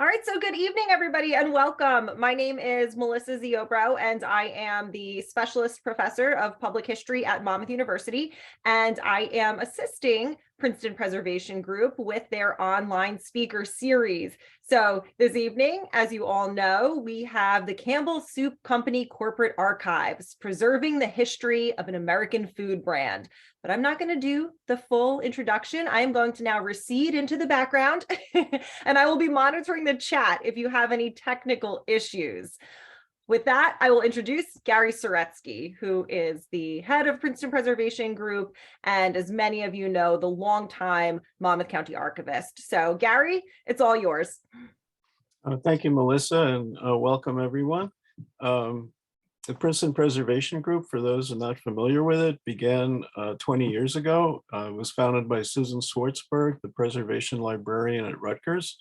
All right, so good evening, everybody, and welcome. My name is Melissa Ziobro, and I am the Specialist Professor of Public History at Monmouth University, and I am assisting Princeton Preservation Group with their online speaker series. So this evening, as you all know, we have the Campbell Soup Company Corporate Archives, preserving the history of an American food brand. But I'm not going to do the full introduction. I am going to now recede into the background and I will be monitoring the chat if you have any technical issues. With that, I will introduce Gary Soretsky, who is the head of Princeton Preservation Group, and as many of you know, the longtime Monmouth County Archivist. So Gary, it's all yours. Thank you, Melissa, and welcome everyone. The Princeton Preservation Group, for those who are not familiar with it, began 20 years ago. It was founded by Susan Swartzberg, the preservation librarian at Rutgers.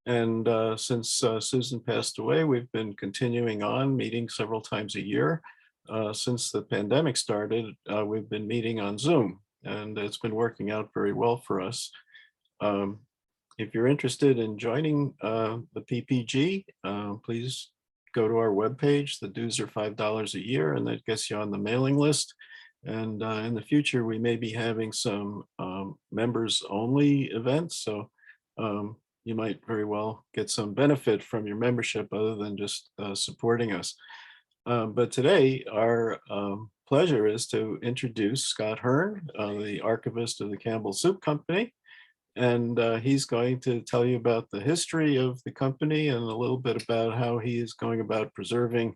And since Susan passed away, we've been continuing on, meeting several times a year. Since the pandemic started, we've been meeting on Zoom, and it's been working out very well for us. If you're interested in joining the PPG, please go to our webpage. The dues are $5 a year, and that gets you on the mailing list. And in the future, we may be having some members-only events. So you might very well get some benefit from your membership other than just supporting us. But today, our pleasure is to introduce Scott Hearn, the archivist of the Campbell Soup Company. And he's going to tell you about the history of the company and a little bit about how he is going about preserving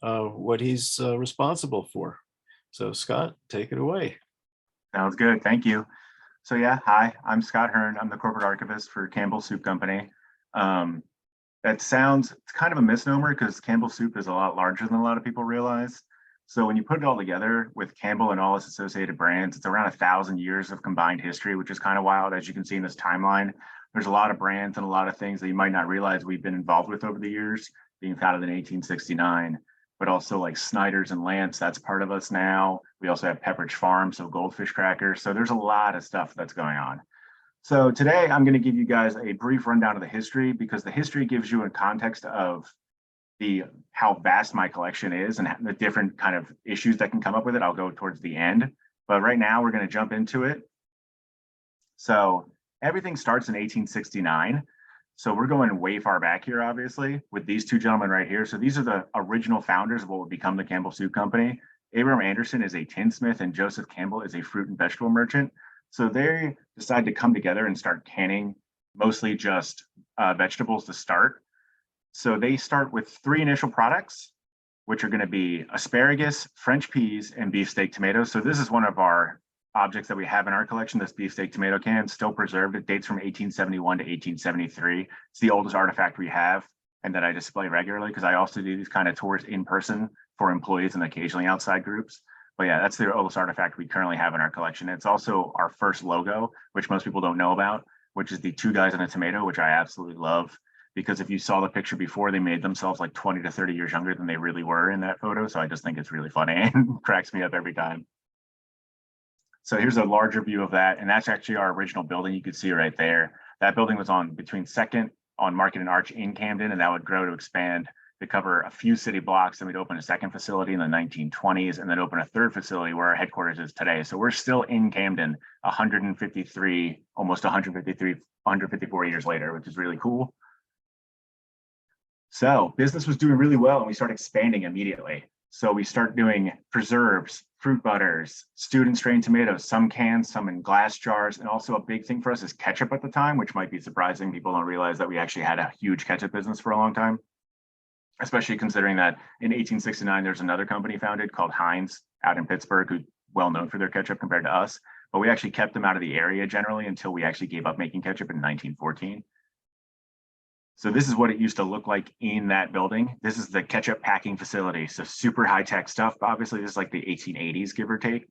what he's responsible for. So Scott, take it away. Sounds good. Thank you. So yeah, hi, I'm Scott Hearn. I'm the corporate archivist for Campbell Soup Company. It's kind of a misnomer because Campbell Soup is a lot larger than a lot of people realize. So when you put it all together with Campbell and all its associated brands, it's around 1,000 years of combined history, which is kind of wild. As you can see in this timeline, there's a lot of brands and a lot of things that you might not realize we've been involved with over the years, being founded in 1869, but also like Snyder's and Lance, that's part of us now. We also have Pepperidge Farm, so goldfish crackers. So there's a lot of stuff that's going on. So today I'm going to give you guys a brief rundown of the history because the history gives you a context of how vast my collection is and the different kind of issues that can come up with it. I'll go towards the end, but right now we're going to jump into it. So everything starts in 1869. So we're going way far back here, obviously, with these two gentlemen right here. So these are the original founders of what would become the Campbell Soup Company. Abraham Anderson is a tinsmith and Joseph Campbell is a fruit and vegetable merchant. So they decided to come together and start canning mostly just vegetables to start. So they start with 3 initial products, which are going to be asparagus, French peas, and beefsteak tomatoes. So this is one of our objects that we have in our collection, this beefsteak tomato can, still preserved. It dates from 1871 to 1873. It's the oldest artifact we have and that I display regularly because I also do these kind of tours in person for employees and occasionally outside groups. But yeah, that's the oldest artifact we currently have in our collection. It's also our first logo, which most people don't know about, which is the 2 guys and a tomato, which I absolutely love. Because if you saw the picture before, they made themselves like 20 to 30 years younger than they really were in that photo. So I just think it's really funny and cracks me up every time. So here's a larger view of that. And that's actually our original building. You can see right there. That building was on between 2nd on Market and Arch in Camden, and that would grow to expand to cover a few city blocks. Then we'd open a 2nd facility in the 1920s and then open a 3rd facility where our headquarters is today. So we're still in Camden almost 154 years later, which is really cool. So business was doing really well and we started expanding immediately. So we start doing preserves, fruit butters, student strain tomatoes, some cans, some in glass jars. And also a big thing for us is ketchup at the time, which might be surprising. People don't realize that we actually had a huge ketchup business for a long time, especially considering that in 1869, there's another company founded called Heinz out in Pittsburgh, who's well known for their ketchup compared to us. But we actually kept them out of the area generally until we actually gave up making ketchup in 1914. So this is what it used to look like in that building. This is the ketchup packing facility. So super high tech stuff. Obviously, this is like the 1880s, give or take.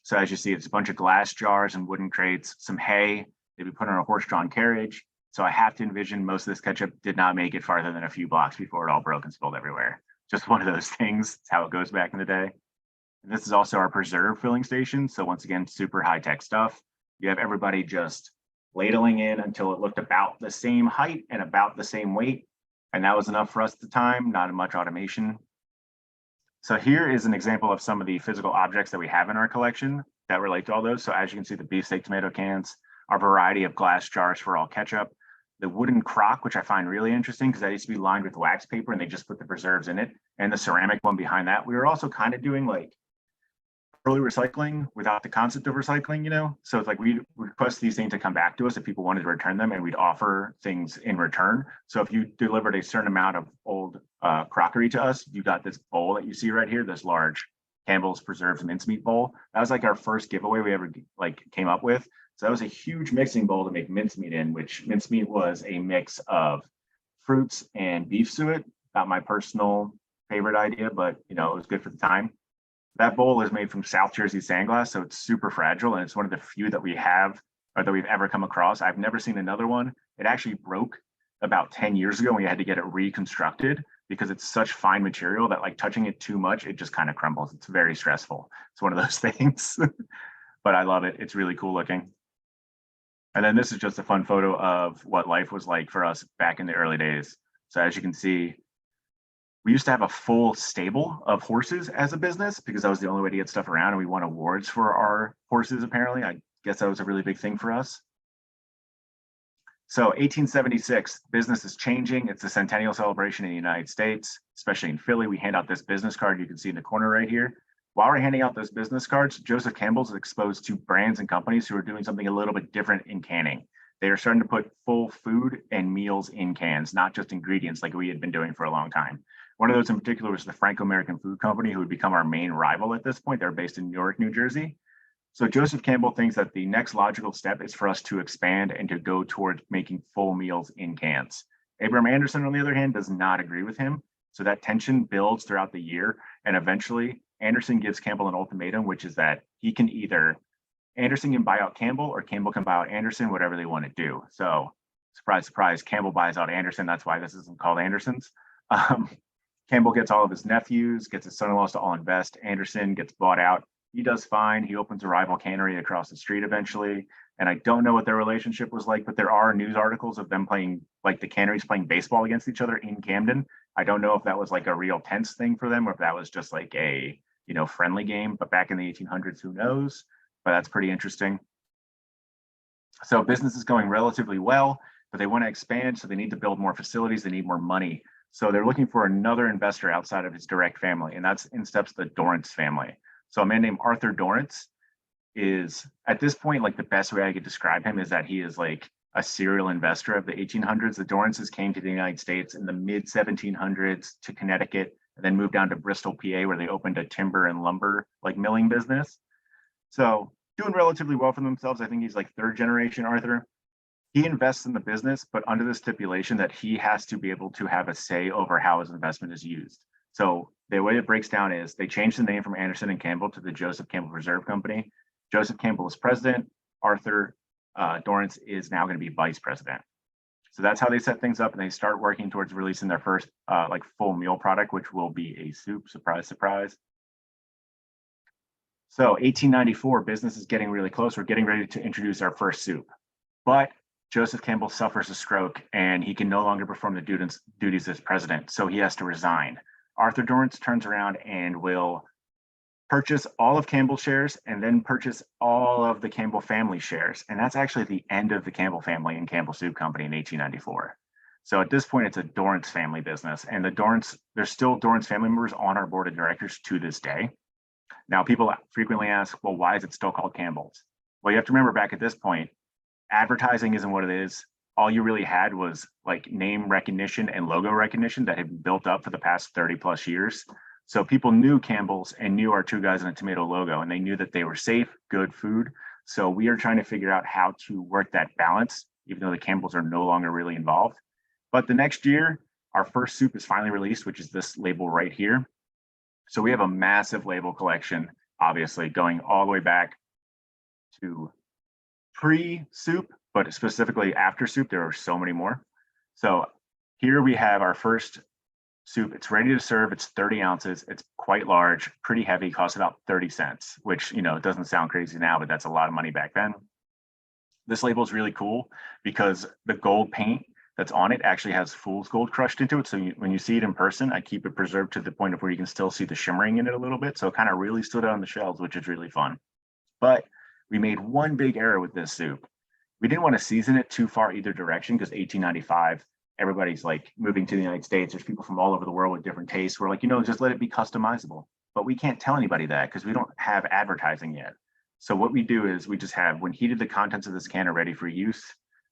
So as you see, it's a bunch of glass jars and wooden crates, some hay. They'd be put on a horse-drawn carriage. So I have to envision most of this ketchup did not make it farther than a few blocks before it all broke and spilled everywhere. Just one of those things. It's how it goes back in the day. And this is also our preserve filling station. So once again, super high tech stuff. You have everybody just ladling in until it looked about the same height and about the same weight. And that was enough for us at the time, not much automation. So here is an example of some of the physical objects that we have in our collection that relate to all those. So as you can see, the beefsteak tomato cans, our variety of glass jars for all ketchup, the wooden crock, which I find really interesting because that used to be lined with wax paper and they just put the preserves in it, and the ceramic one behind that. We were also kind of doing like early recycling without the concept of recycling, you know? So it's like we request these things to come back to us if people wanted to return them, and we'd offer things in return. So if you delivered a certain amount of old crockery to us, you got this bowl that you see right here, this large Campbell's Preserves mincemeat bowl. That was like our first giveaway we ever like came up with. So that was a huge mixing bowl to make mincemeat in, which mincemeat was a mix of fruits and beef suet. Not my personal favorite idea, but you know, it was good for the time. That bowl is made from South Jersey sandglass, so it's super fragile, and it's one of the few that we have or that we've ever come across. I've never seen another one. It actually broke about 10 years ago, and we had to get it reconstructed because it's such fine material that like touching it too much, it just kind of crumbles. It's very stressful. It's one of those things, but I love it. It's really cool looking. And then this is just a fun photo of what life was like for us back in the early days. So as you can see, we used to have a full stable of horses as a business because that was the only way to get stuff around, and we won awards for our horses, apparently. I guess that was a really big thing for us. So 1876, business is changing. It's the centennial celebration in the United States, especially in Philly. We hand out this business card you can see in the corner right here. While we're handing out those business cards, Joseph Campbell's is exposed to brands and companies who are doing something a little bit different in canning. They are starting to put full food and meals in cans, not just ingredients like we had been doing for a long time. One of those in particular was the Franco-American Food Company, who would become our main rival at this point. They're based in Newark, New Jersey. So Joseph Campbell thinks that the next logical step is for us to expand and to go towards making full meals in cans. Abraham Anderson, on the other hand, does not agree with him. So that tension builds throughout the year. And eventually Anderson gives Campbell an ultimatum, which is that he can either, Anderson can buy out Campbell or Campbell can buy out Anderson, whatever they want to do. So surprise, surprise, Campbell buys out Anderson. That's why this isn't called Anderson's. Campbell gets all of his nephews, gets his son-in-laws to all invest. Anderson gets bought out. He does fine. He opens a rival cannery across the street eventually. And I don't know what their relationship was like, but there are news articles of them playing, like the canneries playing baseball against each other in Camden. I don't know if that was like a real tense thing for them or if that was just like a, you know, friendly game. But back in the 1800s, who knows? But that's pretty interesting. So business is going relatively well, but they want to expand. So they need to build more facilities. They need more money. So they're looking for another investor outside of his direct family, and that's in steps the Dorrance family. So a man named Arthur Dorrance is, at this point, like the best way I could describe him is that he is like a serial investor of the 1800s. The Dorrances came to the United States in the mid 1700s to Connecticut, and then moved down to Bristol, PA, where they opened a timber and lumber like milling business. So doing relatively well for themselves. I think he's like third generation Arthur. He invests in the business, but under the stipulation that he has to be able to have a say over how his investment is used. So the way it breaks down is they changed the name from Anderson and Campbell to the Joseph Campbell Preserve Company. Joseph Campbell is president. Arthur Dorrance is now going to be vice president. So that's how they set things up, and they start working towards releasing their first like full meal product, which will be a soup. Surprise, surprise. So 1894, business is getting really close. We're getting ready to introduce our first soup, but Joseph Campbell suffers a stroke and he can no longer perform the duties as president, so he has to resign. Arthur Dorrance turns around and will purchase all of Campbell shares and then purchase all of the Campbell family shares. And that's actually the end of the Campbell family and Campbell Soup Company in 1894. So at this point, it's a Dorrance family business, and there's still Dorrance family members on our board of directors to this day. Now, people frequently ask, well, why is it still called Campbell's? Well, you have to remember back at this point, advertising isn't what it is. All you really had was like name recognition and logo recognition that had been built up for the past 30 plus years. So people knew Campbell's and knew our two guys in a tomato logo, and they knew that they were safe, good food. So we are trying to figure out how to work that balance, even though the Campbells are no longer really involved. But the next year, our first soup is finally released, which is this label right here. So we have a massive label collection, obviously going all the way back to pre-soup, but specifically after soup. There are so many more. So here we have our first soup. It's ready to serve. It's 30 ounces. It's quite large, pretty heavy, costs about 30 cents, which, you know, it doesn't sound crazy now, but that's a lot of money back then. This label is really cool because the gold paint that's on it actually has fool's gold crushed into it. So when you see it in person, I keep it preserved to the point of where you can still see the shimmering in it a little bit. So it kind of really stood out on the shelves, which is really fun. But we made one big error with this soup. We didn't want to season it too far either direction because 1895, everybody's like moving to the United States. There's people from all over the world with different tastes. We're like, just let it be customizable. But we can't tell anybody that because we don't have advertising yet. So what we do is we just have, when heated, the contents of this can are ready for use.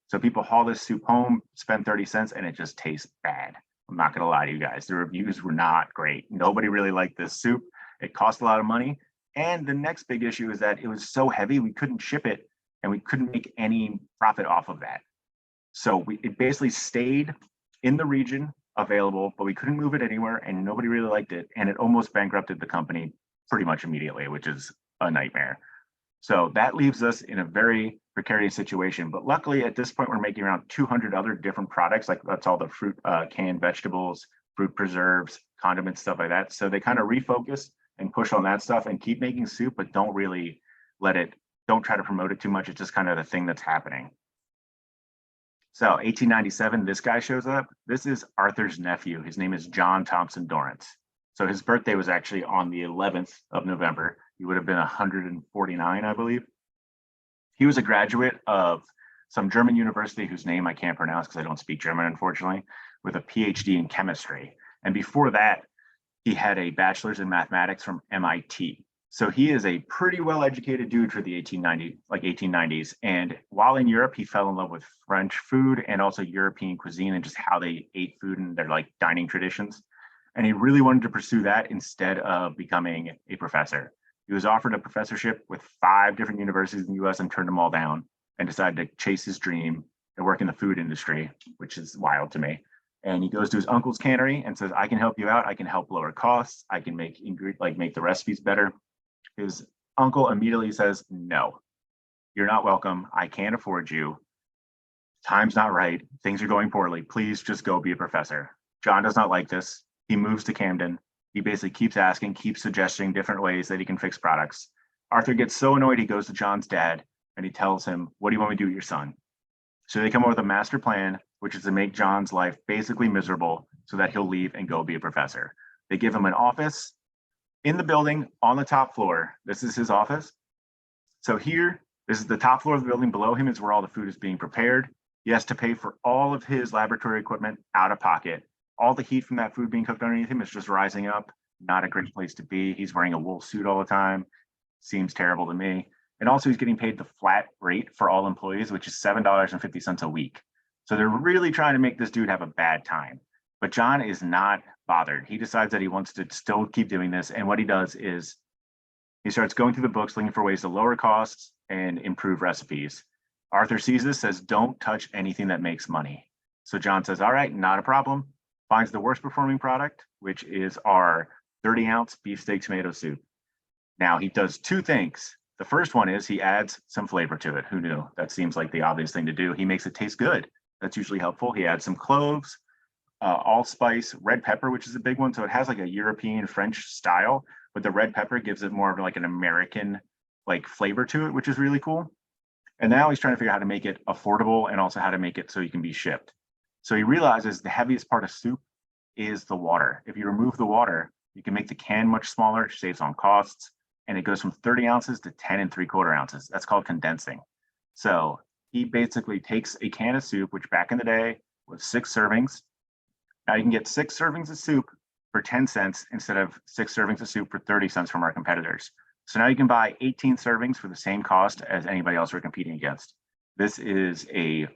So people haul this soup home, spend 30 cents, and it just tastes bad. I'm not gonna lie to you guys. The reviews were not great. Nobody really liked this soup. It cost a lot of money. And the next big issue is that it was so heavy, we couldn't ship it and we couldn't make any profit off of that. So it basically stayed in the region available, but we couldn't move it anywhere and nobody really liked it. And it almost bankrupted the company pretty much immediately, which is a nightmare. So that leaves us in a very precarious situation. But luckily at this point, we're making around 200 other different products. Like that's all the fruit, canned vegetables, fruit preserves, condiments, stuff like that. So they kind of refocus and push on that stuff and keep making soup, but don't really don't try to promote it too much. It's just kind of the thing that's happening. So 1897, this guy shows up. This is Arthur's nephew. His name is John Thompson Dorrance. So his birthday was actually on the 11th of November. He would have been 149, I believe. He was a graduate of some German university whose name I can't pronounce because I don't speak German, unfortunately, with a PhD in chemistry. And before that, he had a bachelor's in mathematics from MIT. So he is a pretty well-educated dude for the 1890s. And while in Europe, he fell in love with French food and also European cuisine and just how they ate food and their like dining traditions. And he really wanted to pursue that instead of becoming a professor. He was offered a professorship with 5 different universities in the US and turned them all down and decided to chase his dream and work in the food industry, which is wild to me. And he goes to his uncle's cannery and says, I can help you out. I can help lower costs. I can make the recipes better. His uncle immediately says, no, you're not welcome. I can't afford you. Time's not right. Things are going poorly. Please just go be a professor. John does not like this. He moves to Camden. He basically keeps asking, keeps suggesting different ways that he can fix products. Arthur gets so annoyed, he goes to John's dad and he tells him, what do you want me to do with your son? So they come up with a master plan, which is to make John's life basically miserable so that he'll leave and go be a professor. They give him an office in the building on the top floor. This is his office. So here, this is the top floor of the building. Below him is where all the food is being prepared. He has to pay for all of his laboratory equipment out of pocket. All the heat from that food being cooked underneath him is just rising up. Not a great place to be. He's wearing a wool suit all the time. Seems terrible to me. And also he's getting paid the flat rate for all employees, which is $7.50 a week. So they're really trying to make this dude have a bad time. But John is not bothered. He decides that he wants to still keep doing this. And what he does is he starts going through the books, looking for ways to lower costs and improve recipes. Arthur sees this, says, don't touch anything that makes money. So John says, all right, not a problem. Finds the worst performing product, which is our 30-ounce beefsteak tomato soup. Now he does 2 things. The first one is he adds some flavor to it. Who knew? That seems like the obvious thing to do. He makes it taste good. That's usually helpful. He adds some cloves, allspice, red pepper, which is a big one. So it has like a European French style, but the red pepper gives it more of like an American like flavor to it, which is really cool. And now he's trying to figure out how to make it affordable and also how to make it so you can be shipped. So he realizes the heaviest part of soup is the water. If you remove the water, you can make the can much smaller, it saves on costs, and it goes from 30 ounces to 10 3/4 ounces. That's called condensing. So he basically takes a can of soup, which back in the day was 6 servings. Now you can get 6 servings of soup for 10 cents instead of 6 servings of soup for 30 cents from our competitors. So now you can buy 18 servings for the same cost as anybody else we're competing against. This is a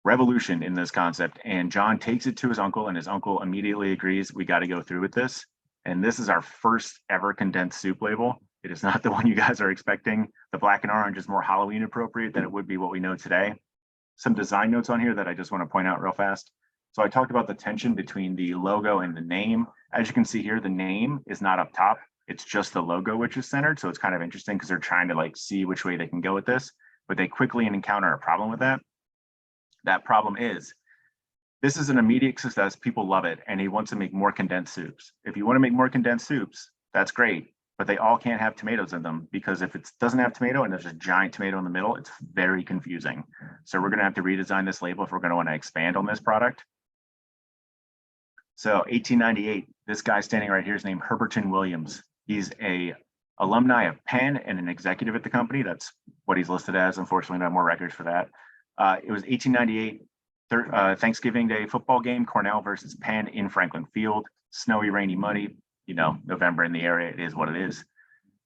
revolution in this concept, and John takes it to his uncle, and his uncle immediately agrees we got to go through with this. And this is our first ever condensed soup label. It is not the one you guys are expecting. The black and orange is more Halloween appropriate than it would be what we know today. Some design notes on here that I just want to point out real fast. So I talked about the tension between the logo and the name. As you can see here, the name is not up top. It's just the logo, which is centered. So it's kind of interesting because they're trying to like see which way they can go with this, but they quickly encounter a problem with that. That problem is, this is an immediate success. People love it. And he wants to make more condensed soups. If you want to make more condensed soups, that's great. but they all can't have tomatoes in them, because if it doesn't have tomato and there's a giant tomato in the middle, it's very confusing. So we're going to have to redesign this label if we're going to want to expand on this product. So 1898, this guy standing right here is named Herberton Williams. He's a alumni of Penn and an executive at the company. That's what he's listed as. Unfortunately, no more records for that. It was 1898 Thanksgiving Day football game, Cornell versus Penn in Franklin Field. Snowy, rainy, muddy. You know, November in the area, it is what it is.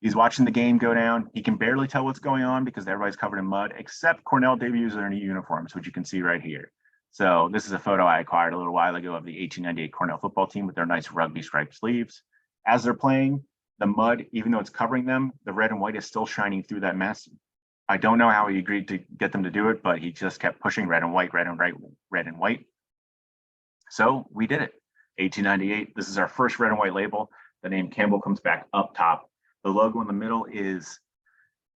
He's watching the game go down. He can barely tell what's going on because everybody's covered in mud, except Cornell debuts their new uniforms, which you can see right here. So this is a photo I acquired a little while ago of the 1898 Cornell football team with their nice rugby striped sleeves. As they're playing, the mud, even though it's covering them, the red and white is still shining through that mess. I don't know how he agreed to get them to do it, but he just kept pushing red and white, red and white, red and white. So we did it. 1898, this is our first red and white label. The name Campbell comes back up top. The logo in the middle is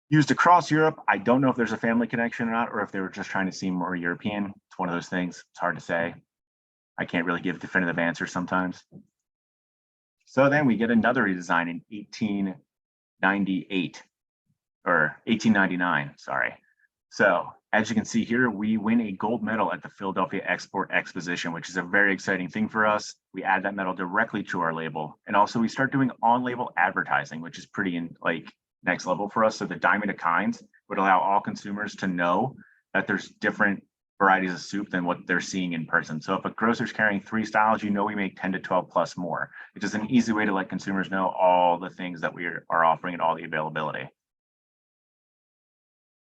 used across Europe. I don't know if there's a family connection or not, or if they were just trying to seem more European. It's one of those things. It's hard to say. I can't really give definitive answers sometimes. So then we get another redesign in 1898 or 1899, sorry. So as you can see here, we win a gold medal at the Philadelphia Export Exposition, which is a very exciting thing for us. We add that medal directly to our label. And also we start doing on-label advertising, which is pretty next level for us. So the Diamond of Kinds would allow all consumers to know that there's different varieties of soup than what they're seeing in person. So if a grocer's carrying 3 styles, you know we make 10 to 12 plus more. It's just an easy way to let consumers know all the things that we are offering and all the availability.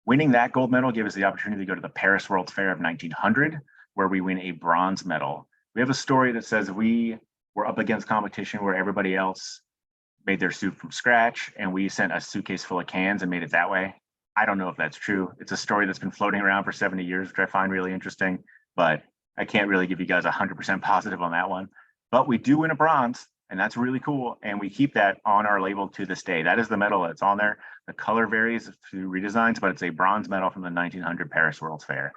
Winning that gold medal gave us the opportunity to go to the Paris World's Fair of 1900, where we win a bronze medal. We have a story that says we were up against competition where everybody else made their soup from scratch, and we sent a suitcase full of cans and made it that way. I don't know if that's true. It's a story that's been floating around for 70 years, which I find really interesting, but I can't really give you guys 100% positive on that one. But we do win a bronze, and that's really cool. And we keep that on our label to this day. That is the medal that's on there. The color varies through redesigns, but it's a bronze medal from the 1900 Paris World's Fair.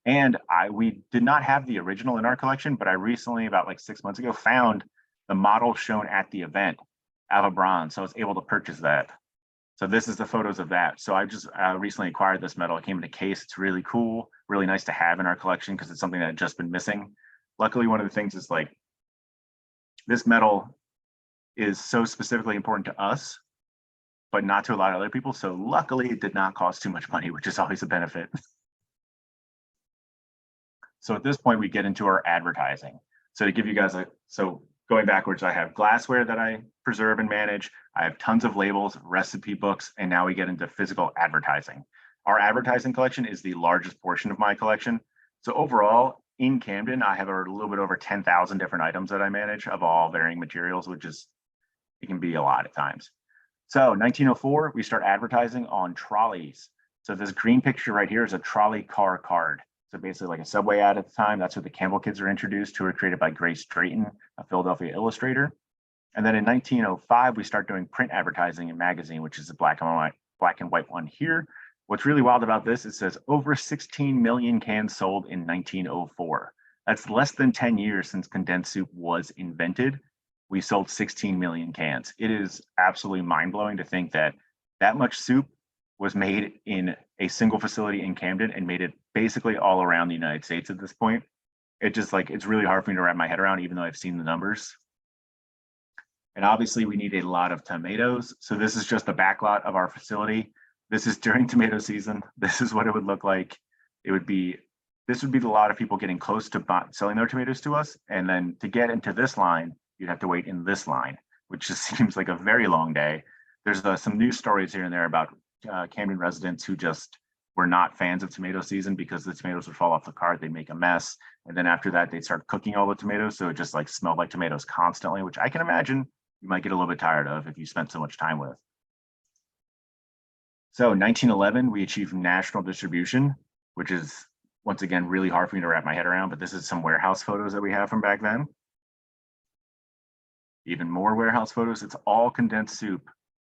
And we did not have the original in our collection, but I recently, about like 6 months ago, found the model shown at the event of a bronze. So I was able to purchase that. So this is the photos of that. So I just recently acquired this medal. It came in a case. It's really cool, really nice to have in our collection because it's something that had just been missing. Luckily, one of the things is like this medal is so specifically important to us, but not to a lot of other people. So luckily it did not cost too much money, which is always a benefit. So at this point, we get into our advertising. So to give you guys going backwards, I have glassware that I preserve and manage. I have tons of labels, recipe books, and now we get into physical advertising. Our advertising collection is the largest portion of my collection. So overall, in Camden, I have a little bit over 10,000 different items that I manage of all varying materials, which is, it can be a lot at times. So 1904, we start advertising on trolleys. So this green picture right here is a trolley car card. So basically like a subway ad at the time. That's where the Campbell kids are introduced, who were created by Grace Drayton, a Philadelphia illustrator. And then in 1905, we start doing print advertising in magazine, which is the black and white one here. What's really wild about this, it says over 16 million cans sold in 1904. That's less than 10 years since condensed soup was invented. We sold 16 million cans. It is absolutely mind-blowing to think that that much soup was made in a single facility in Camden and made it basically all around the United States at this point. It's really hard for me to wrap my head around, even though I've seen the numbers. And obviously we need a lot of tomatoes. So this is just the backlot of our facility. This is during tomato season. This is what it would look like. This would be a lot of people getting close to selling their tomatoes to us. And then to get into this line, you'd have to wait in this line, which just seems like a very long day. There's some news stories here and there about Camden residents who just were not fans of tomato season because the tomatoes would fall off the cart, they'd make a mess. And then after that, they'd start cooking all the tomatoes. So it just like smelled like tomatoes constantly, which I can imagine you might get a little bit tired of if you spent so much time with. So 1911, we achieved national distribution, which is, once again, really hard for me to wrap my head around, but this is some warehouse photos that we have from back then. Even more warehouse photos. It's all condensed soup,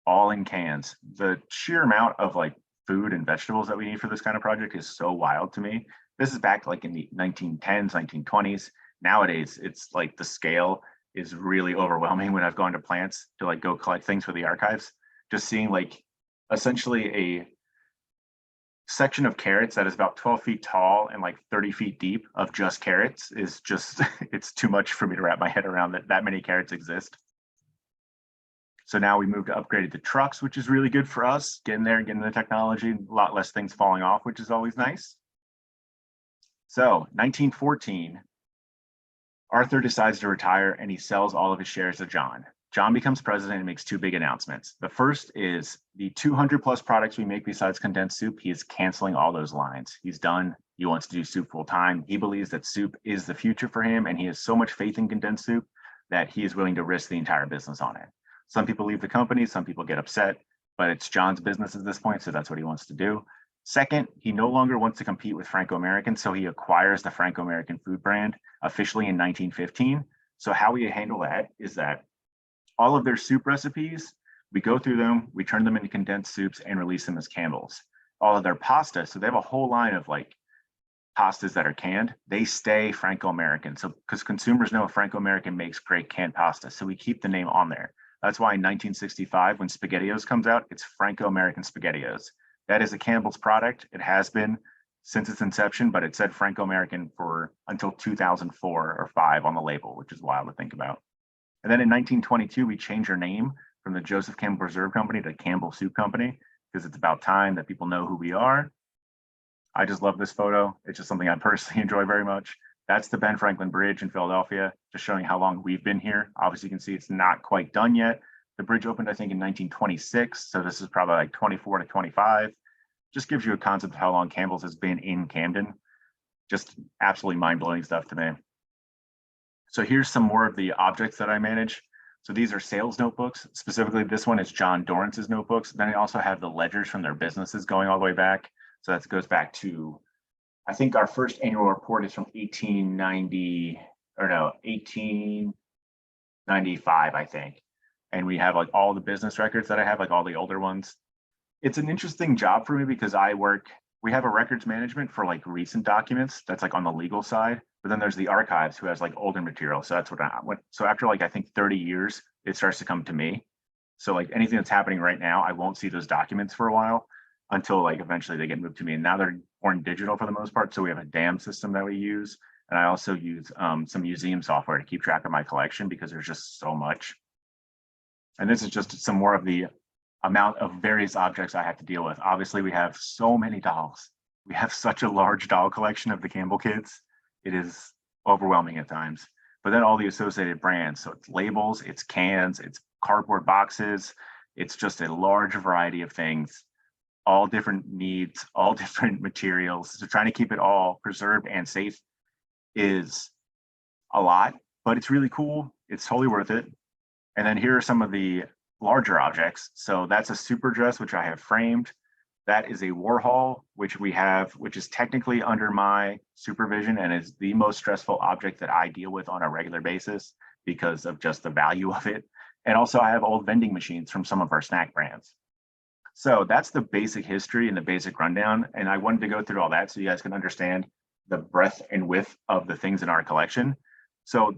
all in cans. The sheer amount of like food and vegetables that we need for this kind of project is so wild to me. This is back like in the 1910s, 1920s. Nowadays, it's like the scale is really overwhelming when I've gone to plants to like go collect things for the archives. just seeing like essentially a section of carrots that is about 12 feet tall and like 30 feet deep of just carrots is just, it's too much for me to wrap my head around that many carrots exist. So now we moved to upgraded to trucks, which is really good for us, getting there, getting the technology, a lot less things falling off, which is always nice. So 1914, Arthur decides to retire and he sells all of his shares to John. John becomes president and makes two big announcements. The first is the 200 plus products we make besides condensed soup, he is canceling all those lines. He's done. He wants to do soup full time. He believes that soup is the future for him, and he has so much faith in condensed soup that he is willing to risk the entire business on it. Some people leave the company, some people get upset, but it's John's business at this point, so that's what he wants to do. Second, he no longer wants to compete with Franco-American, so he acquires the Franco-American food brand officially in 1915. So how we handle that is that all of their soup recipes, we go through them, we turn them into condensed soups and release them as Campbell's. All of their pasta, so they have a whole line of like pastas that are canned, they stay Franco-American. So because consumers know Franco-American makes great canned pasta, so we keep the name on there. That's why in 1965, when SpaghettiOs comes out, it's Franco-American SpaghettiOs. That is a Campbell's product. It has been since its inception, but it said Franco-American for until 2004 or 5 on the label, which is wild to think about. And then in 1922, we changed our name from the Joseph Campbell Preserve Company to Campbell Soup Company, because it's about time that people know who we are. I just love this photo. It's just something I personally enjoy very much. That's the Ben Franklin Bridge in Philadelphia, just showing how long we've been here. Obviously, you can see it's not quite done yet. The bridge opened, I think, in 1926. So this is probably like 24 to 25. Just gives you a concept of how long Campbell's has been in Camden. Just absolutely mind-blowing stuff to me. So here's some more of the objects that I manage. So these are sales notebooks. Specifically, this one is John Dorrance's notebooks. Then I also have the ledgers from their businesses going all the way back. So that goes back to, I think our first annual report is from 1895, I think. And we have like all the business records that I have, like all the older ones. It's an interesting job for me because we have a records management for like recent documents. That's like on the legal side. But then there's the archives who has like older material. So that's so after like, I think 30 years, it starts to come to me. So like anything that's happening right now, I won't see those documents for a while until like eventually they get moved to me. And now they're born digital for the most part. So we have a DAM system that we use. And I also use some museum software to keep track of my collection because there's just so much. And this is just some more of the amount of various objects I have to deal with. Obviously, we have so many dolls. We have such a large doll collection of the Campbell kids. It is overwhelming at times. But then all the associated brands. So it's labels, it's cans, it's cardboard boxes. It's just a large variety of things, all different needs, all different materials. So trying to keep it all preserved and safe is a lot, but it's really cool. It's totally worth it. And then here are some of the larger objects. So that's a super dress, which I have framed. That is a Warhol, which is technically under my supervision and is the most stressful object that I deal with on a regular basis because of just the value of it. And also I have old vending machines from some of our snack brands. So that's the basic history and the basic rundown. And I wanted to go through all that so you guys can understand the breadth and width of the things in our collection. So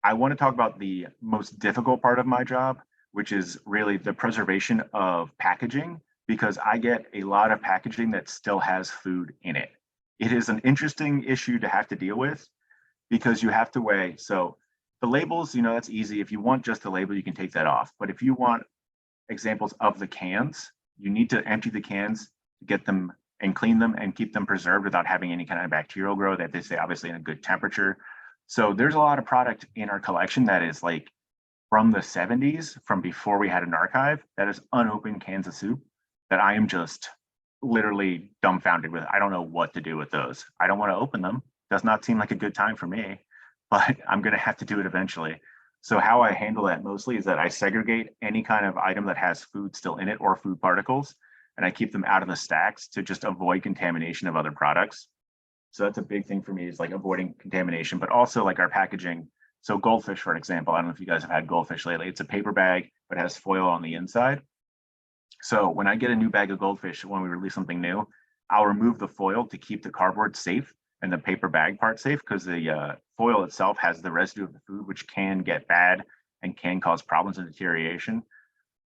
I want to talk about the most difficult part of my job, which is really the preservation of packaging, because I get a lot of packaging that still has food in it. It is an interesting issue to have to deal with because you have to weigh. So the labels, that's easy. If you want just the label, you can take that off. But if you want examples of the cans, you need to empty the cans to get them and clean them and keep them preserved without having any kind of bacterial growth. That they stay obviously in a good temperature. So there's a lot of product in our collection that is like from the 70s, from before we had an archive, that is unopened cans of soup that I am just literally dumbfounded with. I don't know what to do with those. I don't want to open them. Does not seem like a good time for me, but I'm going to have to do it eventually. So how I handle that mostly is that I segregate any kind of item that has food still in it or food particles, and I keep them out of the stacks to just avoid contamination of other products. So that's a big thing for me, is like avoiding contamination, but also like our packaging. So goldfish, for example, I don't know if you guys have had goldfish lately. It's a paper bag, but it has foil on the inside. So when I get a new bag of goldfish, when we release something new, I'll remove the foil to keep the cardboard safe and the paper bag part safe, because the foil itself has the residue of the food, which can get bad and can cause problems and deterioration.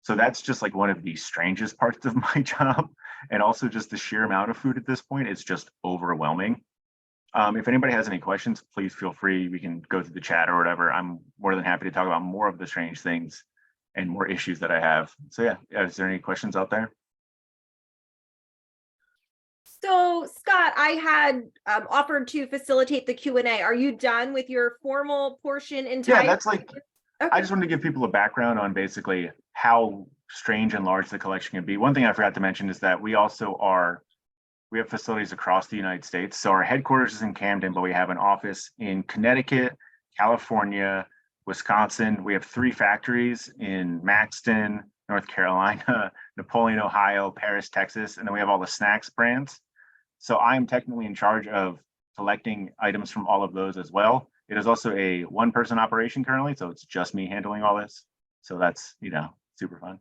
So that's just like one of the strangest parts of my job. And also just the sheer amount of food at this point is just overwhelming. If anybody has any questions, please feel free. We can go through the chat or whatever. I'm more than happy to talk about more of the strange things and more issues that I have. So yeah, is there any questions out there? So Scott, I had offered to facilitate the Q&A. Are you done with your formal portion entirely? Yeah, that's like, Okay. I just wanted to give people a background on basically how strange and large the collection can be. One thing I forgot to mention is that we have facilities across the United States. So our headquarters is in Camden, but we have an office in Connecticut, California, Wisconsin. We have 3 factories in Maxton, North Carolina, Napoleon, Ohio, Paris, Texas, and then we have all the snacks brands. So I'm technically in charge of collecting items from all of those as well. It is also a 1-person operation currently, so it's just me handling all this. So that's, super fun.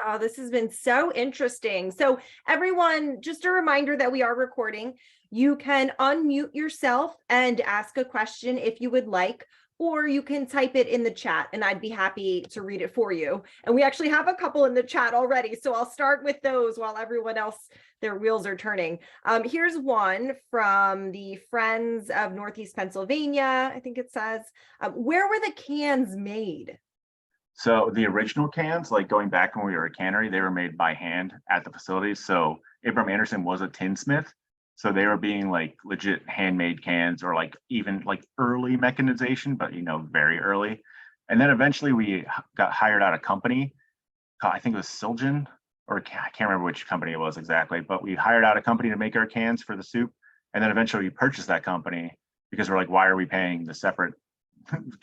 Oh, this has been so interesting. So everyone, just a reminder that we are recording. You can unmute yourself and ask a question if you would like, or you can type it in the chat and I'd be happy to read it for you. And we actually have a couple in the chat already. So I'll start with those while everyone else, their wheels are turning. Here's one from the Friends of Northeast Pennsylvania. I think it says, where were the cans made? So the original cans, like going back when we were a cannery, they were made by hand at the facilities. So Abram Anderson was a tinsmith. So they were being like legit handmade cans, or like even like early mechanization, but very early. And then eventually we got hired out a company, I think it was Siljan, or I can't remember which company it was exactly, but we hired out a company to make our cans for the soup. And then eventually we purchased that company because we're like, why are we paying the separate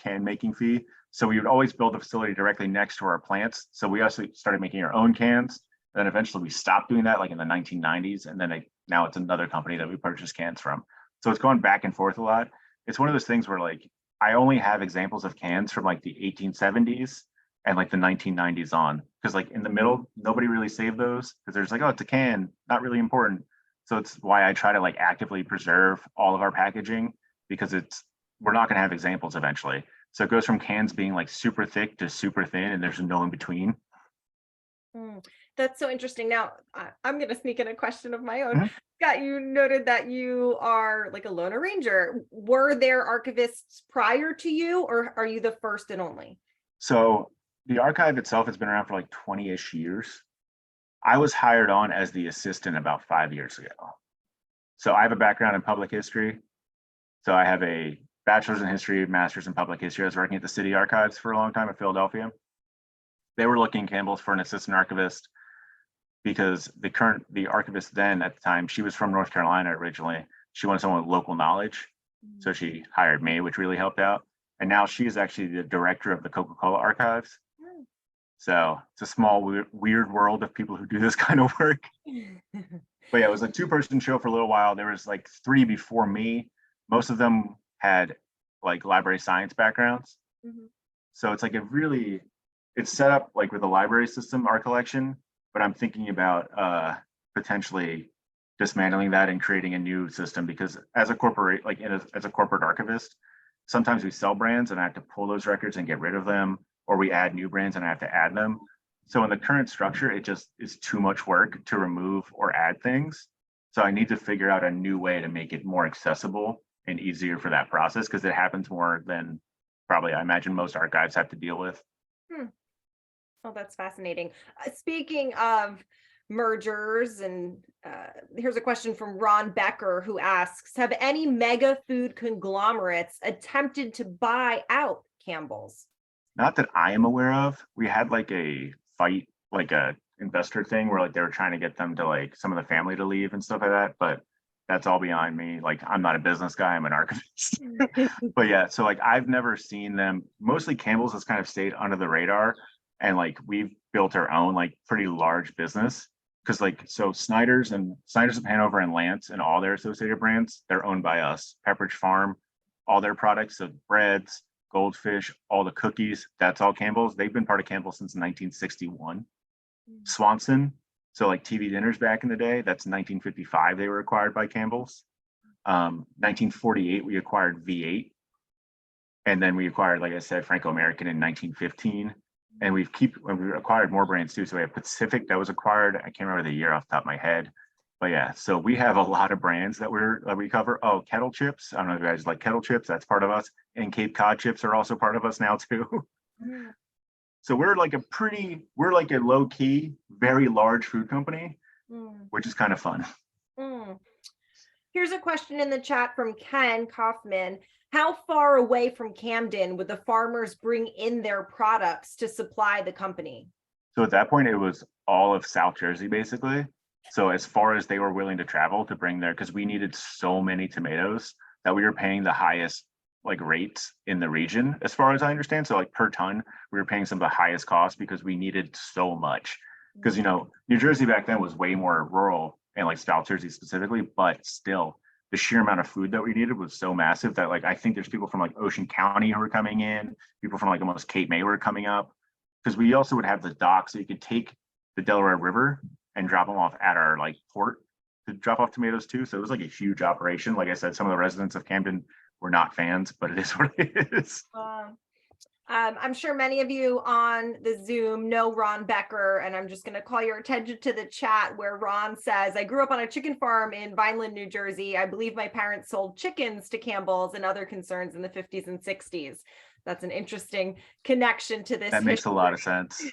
can making fee? So we would always build a facility directly next to our plants. So we also started making our own cans. Then eventually we stopped doing that like in the 1990s. And then now it's another company that we purchase cans from. So it's going back and forth a lot. It's one of those things where like, I only have examples of cans from like the 1870s and like the 1990s on, because like in the middle, nobody really saved those because there's like, oh, it's a can, not really important. So it's why I try to like actively preserve all of our packaging, because we're not going to have examples eventually. So it goes from cans being like super thick to super thin, and there's no in between. That's so interesting. Now, I'm going to sneak in a question of my own. Mm-hmm. Scott, you noted that you are like a lone arranger. Were there archivists prior to you, or are you the first and only? So the archive itself has been around for like 20-ish years. I was hired on as the assistant about 5 years ago. So I have a background in public history. So I have a bachelor's in history, master's in public history. I was working at the city archives for a long time in Philadelphia. They were looking, Campbell's, for an assistant archivist because the archivist then at the time, she was from North Carolina originally. She wanted someone with local knowledge. So she hired me, which really helped out. And now she is actually the director of the Coca-Cola archives. So it's a small, weird world of people who do this kind of work. But yeah, it was a 2-person show for a little while. There was like 3 before me. Most of them had like library science backgrounds. So it's like it's set up like with a library system, our collection, but I'm thinking about potentially dismantling that and creating a new system, because as a corporate, like as a corporate archivist, sometimes we sell brands and I have to pull those records and get rid of them, or we add new brands and I have to add them. So in the current structure, it just is too much work to remove or add things. So I need to figure out a new way to make it more accessible and easier for that process, because it happens more than probably I imagine most archives have to deal with. Oh, that's fascinating. Speaking of mergers, and here's a question from Ron Becker, who asks, have any mega food conglomerates attempted to buy out Campbell's? Not that I am aware of. We had like a fight, like a investor thing where like they were trying to get them to like some of the family to leave and stuff like that, but that's all beyond me. Like, I'm not a business guy, I'm an archivist. But yeah, so like I've never seen them. Mostly Campbell's has kind of stayed under the radar, and like we've built our own like pretty large business, because like, so Snyder's of Hanover and Lance and all their associated brands, they're owned by us. Pepperidge Farm, all their products, so breads, Goldfish, all the cookies, that's all Campbell's. They've been part of Campbell since 1961. Swanson, so like TV dinners back in the day, that's 1955 they were acquired by Campbell's. 1948 we acquired V8, and then we acquired, like I said, Franco American in 1915. And we acquired more brands too. So we have Pacific that was acquired. I can't remember the year off the top of my head. But yeah, so we have a lot of brands that we cover. Oh, kettle chips. I don't know if you guys like kettle chips. That's part of us. And Cape Cod chips are also part of us now too. Mm. So we're like a low key, very large food company, which is kind of fun. Mm. Here's a question in the chat from Ken Kaufman. How far away from Camden would the farmers bring in their products to supply the company? So at that point, it was all of South Jersey, basically. So as far as they were willing to travel to bring there, because we needed so many tomatoes that we were paying the highest like rates in the region, as far as I understand. So like per ton, we were paying some of the highest costs because we needed so much. Because New Jersey back then was way more rural, and like South Jersey specifically, but still the sheer amount of food that we needed was so massive that like I think there's people from like Ocean County who were coming in, people from like almost Cape May were coming up, because we also would have the dock, so you could take the Delaware River and drop them off at our like port to drop off tomatoes too. So it was like a huge operation. Like I said, some of the residents of Camden were not fans, but it is what it is. I'm sure many of you on the Zoom know Ron Becker, and I'm just going to call your attention to the chat where Ron says, I grew up on a chicken farm in Vineland, New Jersey. I believe my parents sold chickens to Campbell's and other concerns in the 50s and 60s. That's an interesting connection to this. That makes a lot of sense.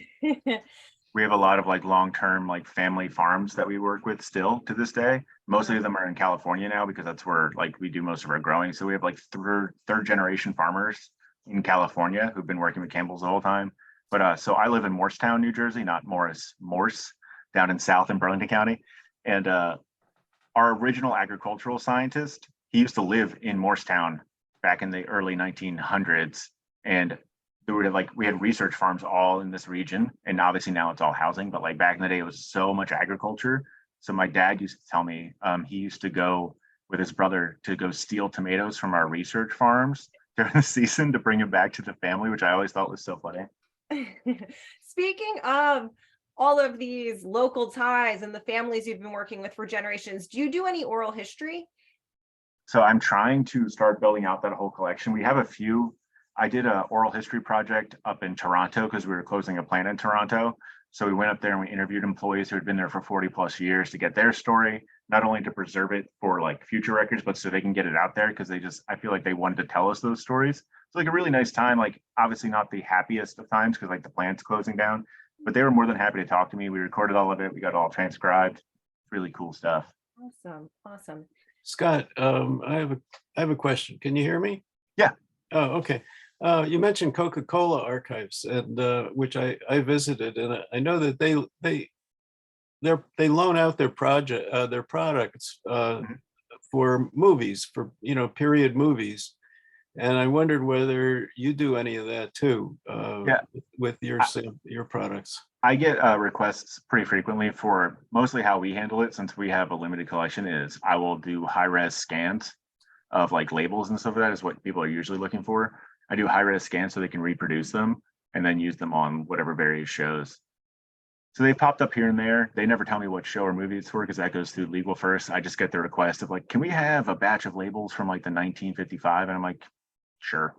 We have a lot of like long-term like family farms that we work with still to this day. Mostly of them are in California now because that's where like we do most of our growing. So we have like third generation farmers in California who've been working with Campbell's the whole time. But so I live in Morristown, New Jersey, not Morse, down in South in Burlington County. And our original agricultural scientist, he used to live in Morristown back in the early 1900s. And we had research farms all in this region. And obviously now it's all housing, but like back in the day, it was so much agriculture. So my dad used to tell me he used to go with his brother to go steal tomatoes from our research farms during the season to bring them back to the family, which I always thought was so funny. Speaking of all of these local ties and the families you've been working with for generations, do you do any oral history? So I'm trying to start building out that whole collection. We have a few. I did an oral history project up in Toronto because we were closing a plant in Toronto. So we went up there and we interviewed employees who had been there for 40 plus years to get their story, not only to preserve it for like future records, but so they can get it out there because I feel like they wanted to tell us those stories. So like a really nice time, like obviously not the happiest of times because like the plant's closing down, but they were more than happy to talk to me. We recorded all of it. We got it all transcribed. Really cool stuff. Awesome. Scott, I have a question. Can you hear me? Yeah. Oh, okay. You mentioned Coca-Cola archives, and which I visited, and I know that they loan out their products for movies, for period movies, and I wondered whether you do any of that too. With your products. I get requests pretty frequently for mostly how we handle it, since we have a limited collection. Is I will do high-res scans of like labels and stuff like that is what people are usually looking for. I do high-res scans so they can reproduce them and then use them on whatever various shows. So they popped up here and there. They never tell me what show or movie it's for because that goes through legal first. I just get the request of like, can we have a batch of labels from like the 1955? And I'm like, sure.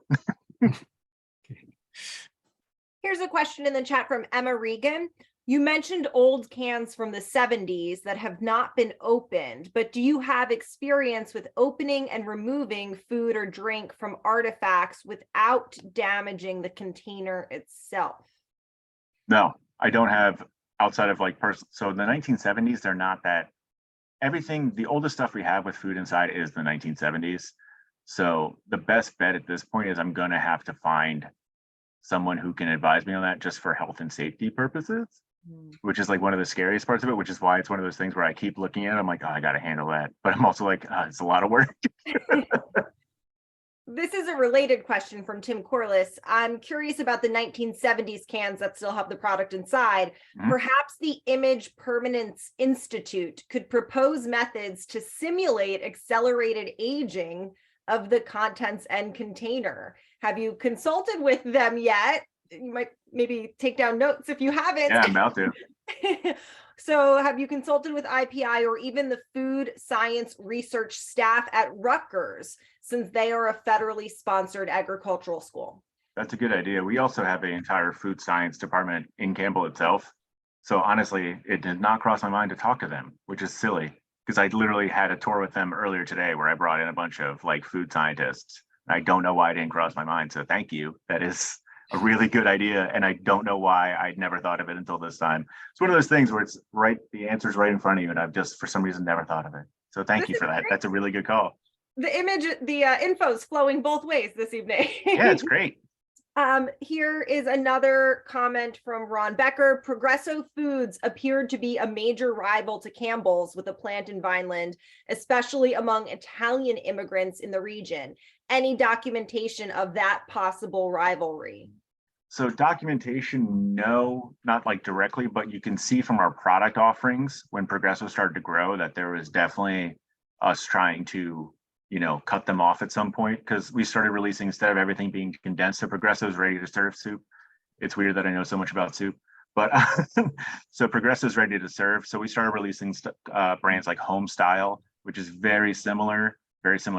Here's a question in the chat from Emma Regan. You mentioned old cans from the 70s that have not been opened, but do you have experience with opening and removing food or drink from artifacts without damaging the container itself? No, I don't have, outside of like so the 1970s, they're not that, everything, the oldest stuff we have with food inside is the 1970s. So the best bet at this point is I'm going to have to find someone who can advise me on that just for health and safety purposes. Which is like one of the scariest parts of it, which is why it's one of those things where I keep looking at it. I'm like, oh, I got to handle that. But I'm also like, it's a lot of work. This is a related question from Tim Corliss. I'm curious about the 1970s cans that still have the product inside. Perhaps the Image Permanence Institute could propose methods to simulate accelerated aging of the contents and container. Have you consulted with them yet? You might maybe take down notes if you haven't. Yeah, I'm about to. So have you consulted with IPI or even the food science research staff at Rutgers, since they are a federally sponsored agricultural school? That's a good idea. We also have an entire food science department in Campbell itself. So honestly, it did not cross my mind to talk to them, which is silly because I literally had a tour with them earlier today where I brought in a bunch of like food scientists. I don't know why it didn't cross my mind. So thank you. That is a really good idea. And I don't know why I'd never thought of it until this time. It's one of those things where it's right, the answer's right in front of you. And I've just, for some reason, never thought of it. So thank you for that. That's a really good call. The image, the info is flowing both ways this evening. Yeah, it's great. Here is another comment from Ron Becker. Progresso Foods appeared to be a major rival to Campbell's with a plant in Vineland, especially among Italian immigrants in the region. Any documentation of that possible rivalry? So documentation, no, not like directly, but you can see from our product offerings when Progresso started to grow that there was definitely us trying to, you know, cut them off at some point because we started releasing, instead of everything being condensed, so Progresso's ready to serve soup. It's weird that I know so much about soup, but so Progresso's ready to serve. So we started releasing brands like Home Style, which is very similar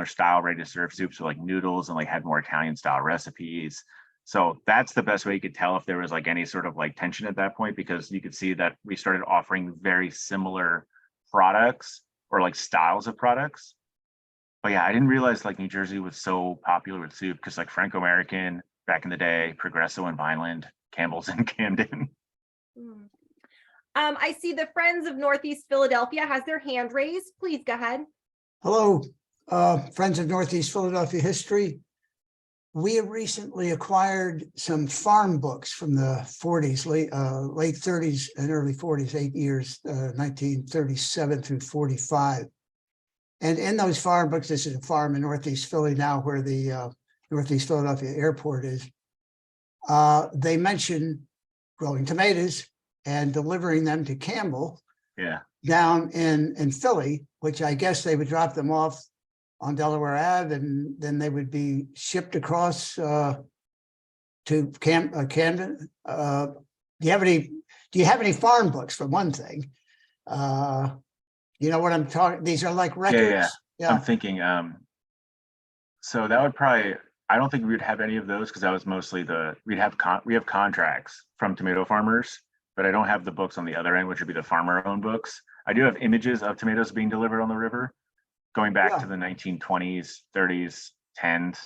style, ready to serve soups with like noodles and like had more Italian style recipes. So that's the best way you could tell if there was like any sort of like tension at that point, because you could see that we started offering very similar products or like styles of products. But yeah, I didn't realize like New Jersey was so popular with soup because like Franco-American back in the day, Progresso in Vineland, Campbell's in Camden. I see the Friends of Northeast Philadelphia has their hand raised. Please go ahead. Hello, Friends of Northeast Philadelphia History. We have recently acquired some farm books from the 40s, late 30s and early 40s, 8 years, 1937 through 45. And in those farm books, this is a farm in Northeast Philly now where the Northeast Philadelphia Airport is. They mention growing tomatoes and delivering them to Campbell down in Philly, which I guess they would drop them off on Delaware Ave, and then they would be shipped across to Camden. Do you have any farm books, for one thing? You know what I'm talking? These are like records. Yeah. I'm thinking. So that would probably. I don't think we would have any of those because that was mostly we have contracts from tomato farmers, but I don't have the books on the other end, which would be the farmer-owned books. I do have images of tomatoes being delivered on the river, going back to the 1920s, 30s, 10s.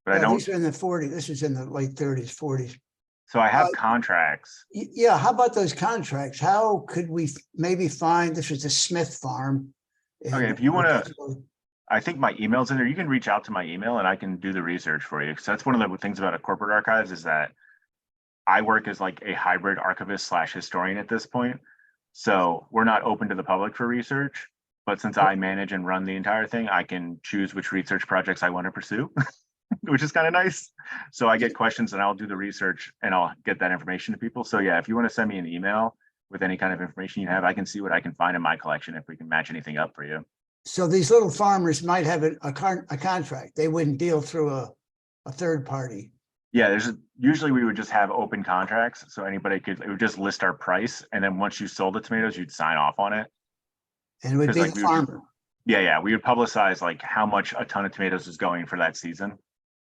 But I don't. These are in the 40s. This is in the late 30s, 40s. So I have contracts. Yeah, how about those contracts? How could we maybe find, this was a Smith farm. Okay, if you want to, I think my email's in there. You can reach out to my email and I can do the research for you. Because that's one of the things about a corporate archives is that I work as like a hybrid archivist / historian at this point. So we're not open to the public for research. But since I manage and run the entire thing, I can choose which research projects I want to pursue. Which is kind of nice. So I get questions and I'll do the research and I'll get that information to people. So yeah, if you want to send me an email with any kind of information you have, I can see what I can find in my collection if we can match anything up for you. So these little farmers might have a contract. They wouldn't deal through a third party. Yeah, usually we would just have open contracts. So anybody it would just list our price. And then once you sold the tomatoes, you'd sign off on it. And it would be the farmer. Yeah. We would publicize like how much a ton of tomatoes is going for that season.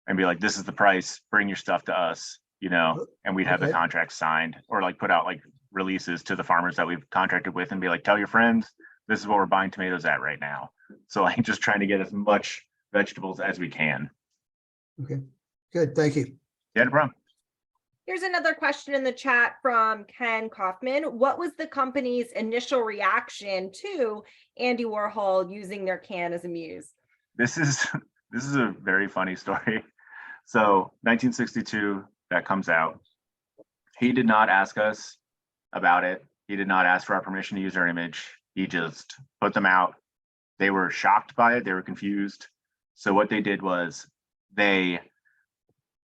And be like, this is the price, bring your stuff to us, you know, and we'd have the contract signed or like put out like releases to the farmers that we've contracted with and be like, tell your friends, this is what we're buying tomatoes at right now. So like just trying to get as much vegetables as we can. Okay, good. Thank you. Yeah, no problem. Here's another question in the chat from Ken Kaufman. What was the company's initial reaction to Andy Warhol using their can as a muse? This is a very funny story. So 1962, that comes out. He did not ask us about it. He did not ask for our permission to use our image. He just put them out. They were shocked by it. They were confused. So what they did was they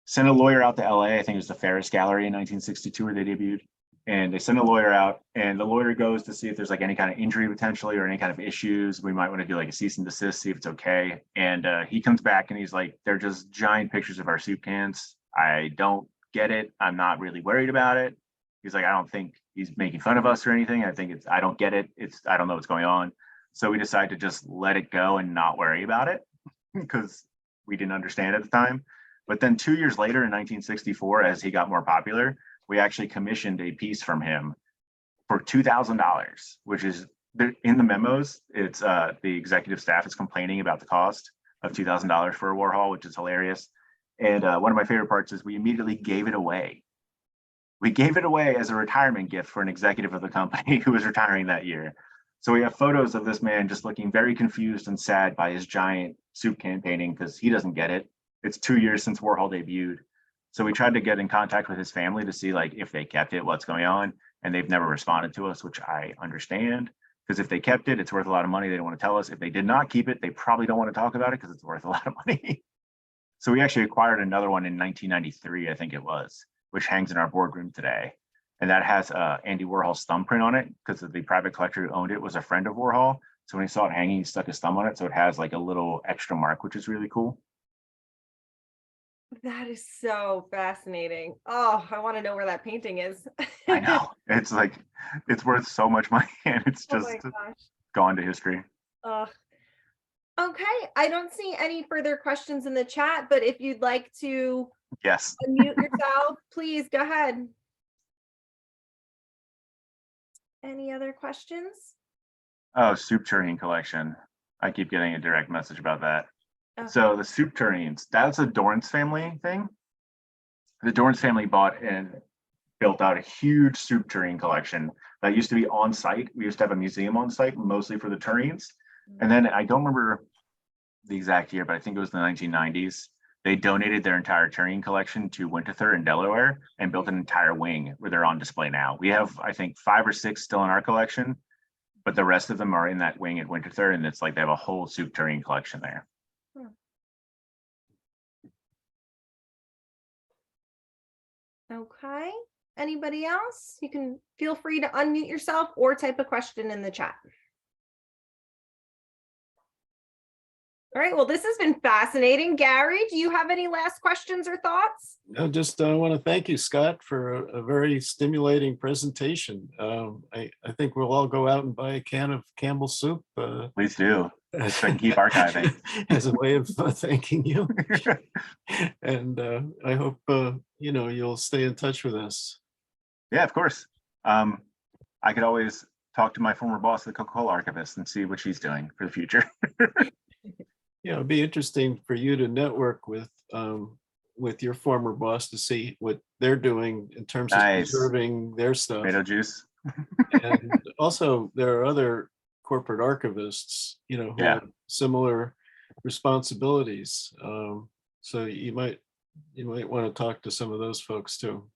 sent a lawyer out to LA. I think it was the Ferris Gallery in 1962 where they debuted. And they send a lawyer out and the lawyer goes to see if there's like any kind of injury potentially or any kind of issues. We might want to do like a cease and desist, see if it's okay. And he comes back and he's like, they're just giant pictures of our soup cans. I don't get it. I'm not really worried about it. He's like, I don't think he's making fun of us or anything. I don't get it. I don't know what's going on. So we decided to just let it go and not worry about it because we didn't understand at the time. But then 2 years later in 1964, as he got more popular, we actually commissioned a piece from him for $2,000, which is in the memos. It's the executive staff is complaining about the cost of $2,000 for a Warhol, which is hilarious. And one of my favorite parts is we immediately gave it away. We gave it away as a retirement gift for an executive of the company who was retiring that year. So we have photos of this man just looking very confused and sad by his giant soup can painting because he doesn't get it. It's 2 years since Warhol debuted. So we tried to get in contact with his family to see like if they kept it, what's going on. And they've never responded to us, which I understand. Because if they kept it, it's worth a lot of money. They don't want to tell us. If they did not keep it, they probably don't want to talk about it because it's worth a lot of money. So we actually acquired another one in 1993, I think it was, which hangs in our boardroom today. And that has Andy Warhol's thumbprint on it because the private collector who owned it was a friend of Warhol. So when he saw it hanging, he stuck his thumb on it. So it has like a little extra mark, which is really cool. That is so fascinating. Oh, I want to know where that painting is. I know. It's like, it's worth so much money and it's Oh just my gosh. gone to history. Okay, I don't see any further questions in the chat, but if you'd like to Yes. unmute yourself, please go ahead. Any other questions? Oh, soup tureen collection. I keep getting a direct message about that. Okay. So the soup tureens, that's a Dorrance family thing. The Dorrance family bought and built out a huge soup tureen collection that used to be on site. We used to have a museum on site, mostly for the tureens. And then I don't remember the exact year, but I think it was the 1990s. They donated their entire tureen collection to Winterthur in Delaware and built an entire wing where they're on display now. We have, I think, 5 or 6 still in our collection, but the rest of them are in that wing at Winterthur, and it's like they have a whole soup tureen collection there. Okay, anybody else? You can feel free to unmute yourself or type a question in the chat. All right, well, this has been fascinating. Gary, do you have any last questions or thoughts? I just want to thank you, Scott, for a very stimulating presentation. I think we'll all go out and buy a can of Campbell soup. Please do. So I can keep archiving. As a way of thanking you. And I hope, you'll stay in touch with us. Yeah, of course. I could always talk to my former boss, the Coca-Cola archivist, and see what she's doing for the future. Yeah, it'd be interesting for you to network with your former boss to see what they're doing in terms of preserving their stuff. Tomato juice. And also, there are other corporate archivists, who have similar responsibilities. So you might want to talk to some of those folks too.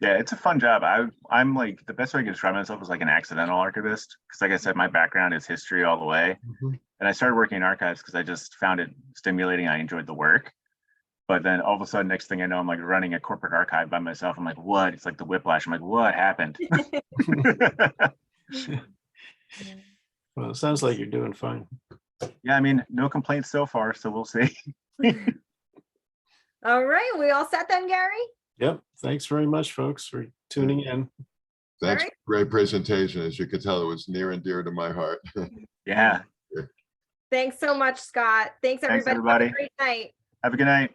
Yeah, it's a fun job. I'm like, the best way I can describe myself is like an accidental archivist, because like I said, my background is history all the way. Mm-hmm. And I started working in archives because I just found it stimulating. I enjoyed the work. But then all of a sudden, next thing I know, I'm like running a corporate archive by myself. I'm like, what? It's like the whiplash. I'm like, what happened? Well, it sounds like you're doing fine. Yeah, I mean, no complaints so far, so we'll see. All right, we all set then, Gary? Yep. Thanks very much, folks, for tuning in. Thanks. All right. Great presentation. As you could tell, it was near and dear to my heart. Yeah. Thanks so much, Scott. Thanks, everybody. everybody. Have a great night. Have a good night.